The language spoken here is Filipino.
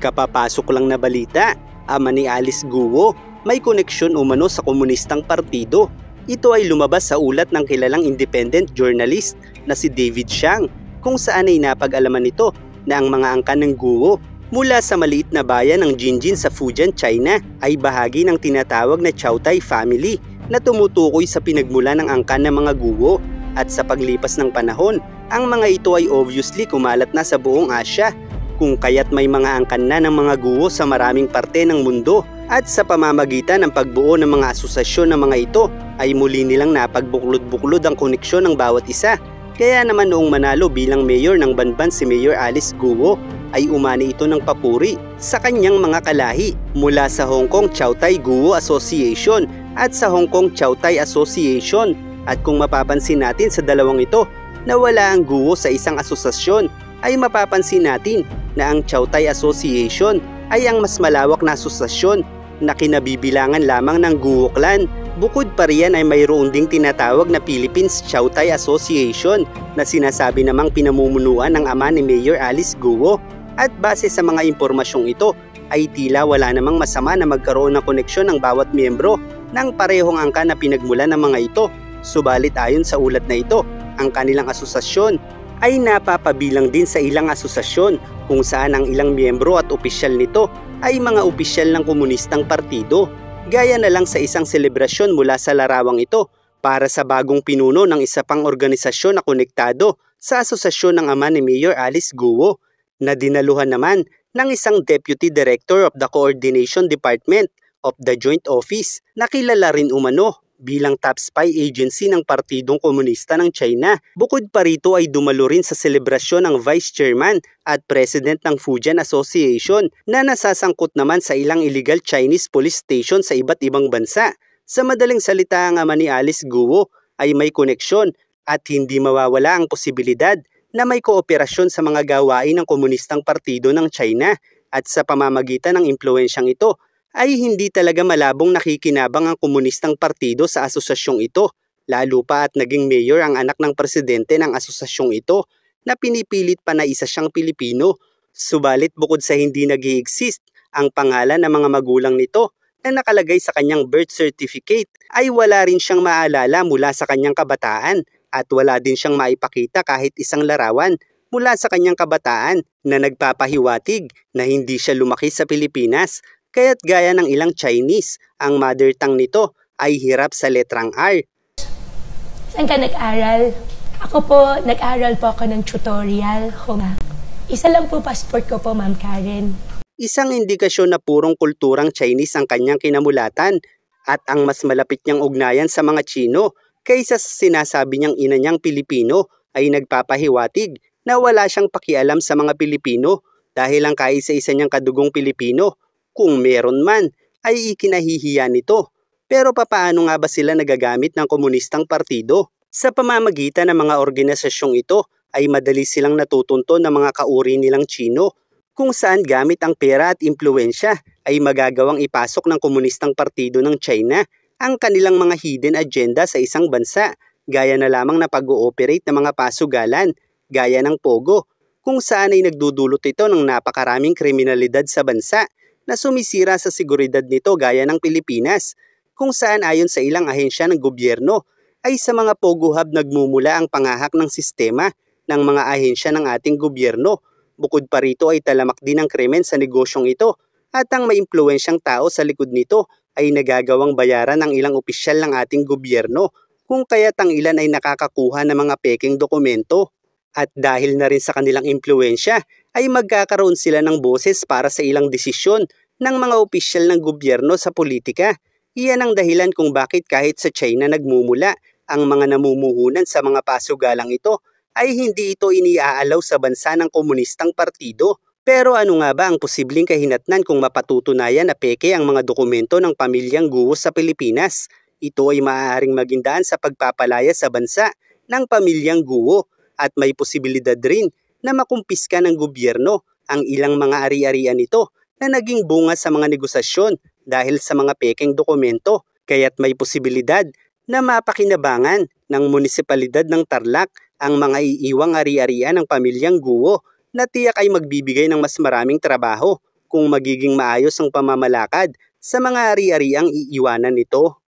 Kapapasok lang na balita, ama ni Alice Guo may koneksyon umano sa komunistang partido. Ito ay lumabas sa ulat ng kilalang independent journalist na si David Xiang, kung saan ay napag-alaman nito na ang mga angkan ng Guo mula sa maliit na bayan ng Jinjin sa Fujian, China ay bahagi ng tinatawag na Chautai family na tumutukoy sa pinagmula ng angkan ng mga Guo. At sa paglipas ng panahon, ang mga ito ay obviously kumalat na sa buong Asya, kung kaya't may mga angkan na ng mga Guo sa maraming parte ng mundo. At sa pamamagitan ng pagbuo ng mga asosasyon ng mga ito ay muli nilang napagbuklod-buklod ang koneksyon ng bawat isa. Kaya naman noong manalo bilang mayor ng Banban si Mayor Alice Guo ay umani ito ng papuri sa kanyang mga kalahi mula sa Hong Kong Chautai Guo Association at sa Hong Kong Chautai Association. At kung mapapansin natin sa dalawang ito na wala ang Guo sa isang asosasyon, ay mapapansin natin na ang Chautai Association ay ang mas malawak na asosasyon na kinabibilangan lamang ng Guo clan. Bukod pa riyan ay mayroon ding tinatawag na Philippines Chautai Association na sinasabi namang pinamumunuan ng ama ni Mayor Alice Guo. At base sa mga impormasyong ito ay tila wala namang masama na magkaroon ng koneksyon ng bawat miyembro ng parehong angkan na pinagmulan ng mga ito. Subalit ayon sa ulat na ito, ang kanilang asosasyon ay napapabilang din sa ilang asosasyon kung saan ang ilang miyembro at opisyal nito ay mga opisyal ng komunistang partido. Gaya na lang sa isang selebrasyon mula sa larawang ito para sa bagong pinuno ng isa pang organisasyon na konektado sa asosasyon ng ama ni Mayor Alice Guo, na dinaluhan naman ng isang Deputy Director of the Coordination Department of the Joint Office na kilala rin umano bilang top spy agency ng Partidong Komunista ng China. Bukod pa rito ay dumalo rin sa selebrasyon ng Vice Chairman at President ng Fujian Association na nasasangkot naman sa ilang illegal Chinese police station sa iba't ibang bansa. Sa madaling salita, ang ama ni Alice Guo ay may koneksyon at hindi mawawala ang posibilidad na may kooperasyon sa mga gawain ng komunistang partido ng China. At sa pamamagitan ng impluensyang ito, ay hindi talaga malabong nakikinabang ang komunistang partido sa asosasyong ito, lalo pa at naging mayor ang anak ng presidente ng asosasyong ito na pinipilit pa na isa siyang Pilipino. Subalit bukod sa hindi nag-i-exist ang pangalan ng mga magulang nito na nakalagay sa kanyang birth certificate, ay wala rin siyang maalala mula sa kanyang kabataan at wala din siyang maipakita kahit isang larawan mula sa kanyang kabataan na nagpapahiwatig na hindi siya lumaki sa Pilipinas. Kaya't gaya ng ilang Chinese, ang mother tongue nito ay hirap sa letrang R. Saan ka nag-aral? Ako po, nag-aral po ako ng tutorial. Isa lang po passport ko po, Ma'am Karen. Isang indikasyon na purong kulturang Chinese ang kanyang kinamulatan at ang mas malapit niyang ugnayan sa mga Chino kaysa sa sinasabi niyang ina niyang Pilipino ay nagpapahiwatig na wala siyang pakialam sa mga Pilipino dahil ang kaisa-isa niyang kadugong Pilipino, kung meron man, ay ikinahihiya nito. Pero papaano nga ba sila nagagamit ng komunistang partido? Sa pamamagitan ng mga organisasyong ito ay madali silang natutunto ng mga kauri nilang Chino, kung saan gamit ang pera at impluensya ay magagawang ipasok ng komunistang partido ng China ang kanilang mga hidden agenda sa isang bansa, gaya na lamang na pag-ooperate ng mga pasugalan, gaya ng Pogo, kung saan ay nagdudulot ito ng napakaraming kriminalidad sa bansa na sumisira sa seguridad nito gaya ng Pilipinas, kung saan ayon sa ilang ahensya ng gobyerno ay sa mga Pogo Hub nagmumula ang pangahak ng sistema ng mga ahensya ng ating gobyerno. Bukod pa rito ay talamak din ang krimen sa negosyong ito at ang maimpluwensyang tao sa likod nito ay nagagawang bayaran ng ilang opisyal ng ating gobyerno, kung kaya't ang ilan ay nakakakuha ng mga peking dokumento. At dahil na rin sa kanilang impluensya ay magkakaroon sila ng boses para sa ilang desisyon ng mga opisyal ng gobyerno sa politika. Iyan ang dahilan kung bakit kahit sa China nagmumula ang mga namumuhunan sa mga pasugalang ito ay hindi ito iniaalaw sa bansa ng komunistang partido. Pero ano nga ba ang posibleng kahinatnan kung mapatutunayan na peke ang mga dokumento ng pamilyang Guo sa Pilipinas? Ito ay maaaring maging daan sa pagpapalaya sa bansa ng pamilyang Guo at may posibilidad rin na makumpiska ng gobyerno ang ilang mga ari-arian nito na naging bunga sa mga negosasyon dahil sa mga pekeng dokumento. Kaya't may posibilidad na mapakinabangan ng munisipalidad ng Tarlac ang mga iiwang ari-arian ng pamilyang Guo na tiyak ay magbibigay ng mas maraming trabaho kung magiging maayos ang pamamalakad sa mga ari-ariang iiwanan nito.